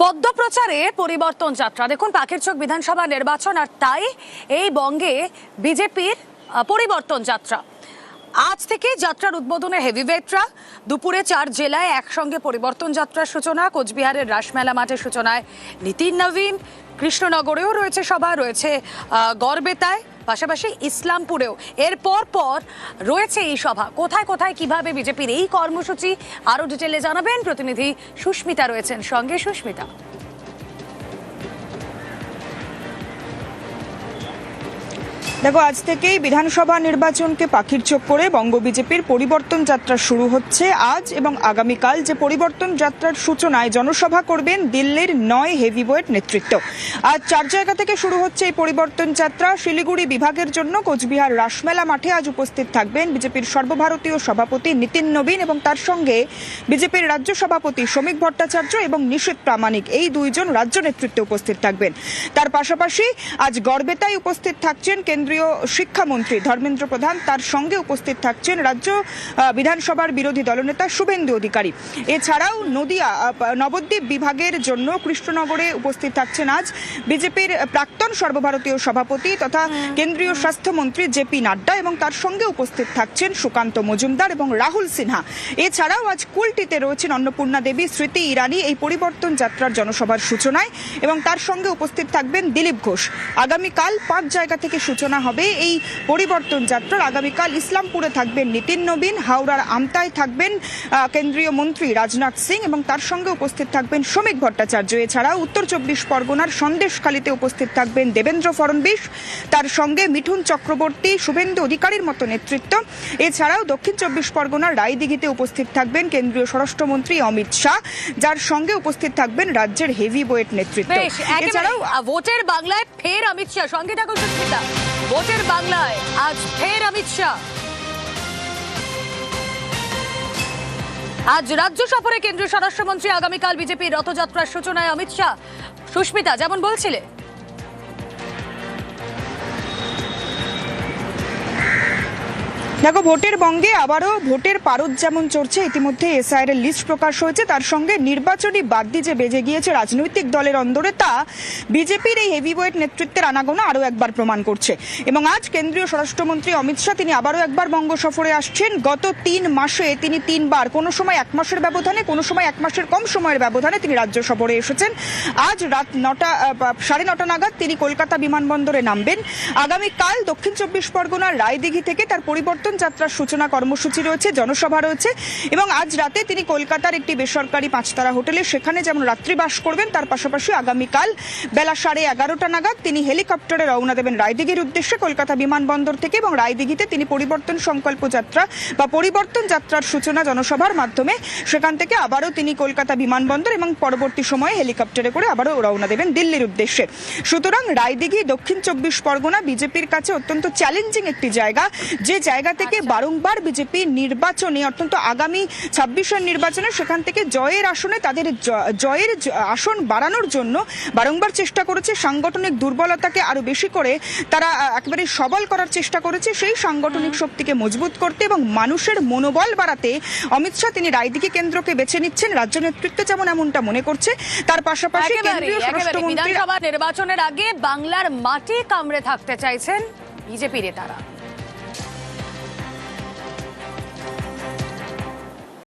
পদ্ম প্রচারে পরিবর্তন যাত্রা। দেখুন, পাখির চোখ বিধানসভা নির্বাচন, আর তাই এই বঙ্গে বিজেপির পরিবর্তন যাত্রা। আজ থেকে যাত্রার উদ্বোধনে হেভিওয়েটরা। দুপুরে 4 জেলায় একসঙ্গে পরিবর্তন যাত্রার সূচনা। কোচবিহারের রাসমেলা মাঠে সূচনায় নীতিন নবীন। কৃষ্ণনগরেও রয়েছে সভা, রয়েছে গড়বেতায়, পাশাপাশি ইসলামপুরেও। এরপর রয়েছে এই সভা। কোথায় কোথায় কিভাবে বিজেপির এই কর্মসূচি আরো ডিটেলে জানাবেন প্রতিনিধি সুস্মিতা রয়েছেন সঙ্গে। সুস্মিতা, দেখো, আজ থেকেই বিধানসভা নির্বাচনকে পাখির চোখ করে বঙ্গ বিজেপির পরিবর্তন যাত্রা শুরু হচ্ছে। আজ এবং আগামীকাল যে পরিবর্তন যাত্রার সূচনায় জনসভা করবেন দিল্লির 9 হেভিওয়েট নেতৃত্ব। আজ 4 জায়গা থেকে শুরু হচ্ছে এই পরিবর্তন যাত্রা। শিলিগুড়ি বিভাগের জন্য কোচবিহার রাসমেলা মাঠে আজ উপস্থিত থাকবেন বিজেপির সর্বভারতীয় সভাপতি নীতিন নবীন এবং তার সঙ্গে বিজেপির রাজ্য সভাপতি শ্রমিক ভট্টাচার্য এবং নিশীথ প্রামাণিক, এই দুইজন রাজ্য নেতৃত্বে উপস্থিত থাকবেন। তার পাশাপাশি আজ গড়বেতায় উপস্থিত থাকছেন কেন্দ্রীয় শিক্ষামন্ত্রী ধর্মেন্দ্র প্রধান। তার সঙ্গে উপস্থিত থাকছেন রাজ্য বিধানসভার বিরোধী দলনেতা শুভেন্দু অধিকারী। এছাড়াও নবদ্বীপ বিভাগের জন্য কৃষ্ণনগরে উপস্থিত থাকছেন আজ বিজেপির প্রাক্তন সর্বভারতীয় সভাপতি তথা কেন্দ্রীয় স্বাস্থ্যমন্ত্রী জেপি নাড্ডা এবং তার সঙ্গে উপস্থিত থাকছেন সুকান্ত মজুমদার এবং রাহুল সিনহা। এছাড়াও আজ কুলটিতে রয়েছেন অন্নপূর্ণা দেবী, স্মৃতি ইরানি এই পরিবর্তন যাত্রার জনসভার সূচনায়, এবং তার সঙ্গে উপস্থিত থাকবেন দিলীপ ঘোষ। আগামীকাল 5 জায়গা থেকে সূচনা হবে এই পরিবর্তন যাত্রার। আগামীকাল ইসলামপুরে থাকবেন নীতিন নবীন, হাওড়ার আমতায় থাকবেন কেন্দ্রীয় মন্ত্রী রাজনাথ সিং এবং তার সঙ্গে উপস্থিত থাকবেন শ্রমিক ভট্টাচার্য। এছাড়াও উত্তর 24 পরগনার সন্দেশখালীতে উপস্থিত থাকবেন দেবেন্দ্র ফড়নবিশ, তার সঙ্গে মিঠুন চক্রবর্তী, শুভেন্দু অধিকারীর মতো নেতৃত্ব। এছাড়াও দক্ষিণ 24 পরগনার রায়দিঘিতে উপস্থিত থাকবেন কেন্দ্রীয় স্বরাষ্ট্রমন্ত্রী অমিত শাহ, যার সঙ্গে উপস্থিত থাকবেন রাজ্যের হেভিওয়েট নেতৃত্ব। এছাড়াও ভোটের বাংলায় ফের অমিত শাহ। সঙ্গে থাকুন সুস্মিতা। ভোটের বাংলায় আজ ফের অমিত শাহ। আজ রাজ্য সফরে কেন্দ্রীয় স্বরাষ্ট্রমন্ত্রী। আগামীকাল বিজেপির রথযাত্রার সূচনায় অমিত শাহ। সুস্মিতা, যেমন বলছিলে, দেখো, ভোটের বঙ্গে আবারও ভোটের পারদ যেমন চড়ছে। ইতিমধ্যে এসআইআর এর লিস্ট প্রকাশ হয়েছে, তার সঙ্গে নির্বাচনী বাদ্যি যে বেজে গিয়েছে রাজনৈতিক দলের অন্দরে, তা বিজেপির এই হেভিওয়েট নেতৃত্বের আনাগোনা আরও একবার প্রমাণ করছে। এবং আজ কেন্দ্রীয় স্বরাষ্ট্রমন্ত্রী অমিত শাহ তিনি আবারও একবার বঙ্গ সফরে আসছেন। গত 3 মাসে তিনি 3 বার, কোনো সময় 1 মাসের ব্যবধানে, কোনো সময় 1 মাসের কম সময়ের ব্যবধানে তিনি রাজ্য সফরে এসেছেন। আজ রাত 9:30 নাগাদ তিনি কলকাতা বিমানবন্দরে নামবেন। আগামীকাল দক্ষিণ 24 পরগনার রায়দিঘি থেকে তার পরিবর্তন যাত্রার সূচনা কর্মসূচি রয়েছে, জনসভা রয়েছে। এবং আজ রাতে তিনি কলকাতার একটি বেসরকারি 5 তারা হোটেলে সেখানে যেমন রাত্রিবাস করবেন, তার পাশাপাশি আগামীকাল বেলা 11:30 নাগাদ তিনি হেলিকপ্টারে রওনা দেবেন রায়দিঘির উদ্দেশ্যে কলকাতা বিমানবন্দর থেকে। এবং রায়দিঘিতে তিনি পরিবর্তন সংকল্প যাত্রা বা পরিবর্তন যাত্রার সূচনা জনসভার মাধ্যমে সেখান থেকে আবারও তিনি কলকাতা বিমানবন্দর এবং পরবর্তী সময়ে হেলিকপ্টারে করে আবারও রওনা দেবেন দিল্লির উদ্দেশ্যে। সুতরাং রায়দিঘি দক্ষিণ 24 পরগনা বিজেপির কাছে অত্যন্ত চ্যালেঞ্জিং একটি জায়গা, যে জায়গা থেকে বারংবার বিজেপি নির্বাচনে, অত্যন্ত আগামী 26-এর নির্বাচনে সেখান থেকে জয়ের আসনে তাদের জয়ের আসন বাড়ানোর জন্য বারংবার চেষ্টা করেছে। সাংগঠনিক দুর্বলতাকে আরো বেশি করে তারা একেবারে সবল করার চেষ্টা করেছে, সেই সাংগঠনিক শক্তিকে মজবুত করতে এবং মানুষের মনোবল বাড়াতে অমিত শাহ তিনি রায়দিঘি কেন্দ্রকে বেছে নিচ্ছেন। রাজ্য নেতৃত্ব যেমন এমনটা মনে করছে, তার পাশাপাশি কেন্দ্রীয় স্বরাষ্ট্রমন্ত্রী বিধানসভা নির্বাচনের আগে বাংলার মাটি কামড়ে থাকতে চাইছেন বিজেপি নেতারা।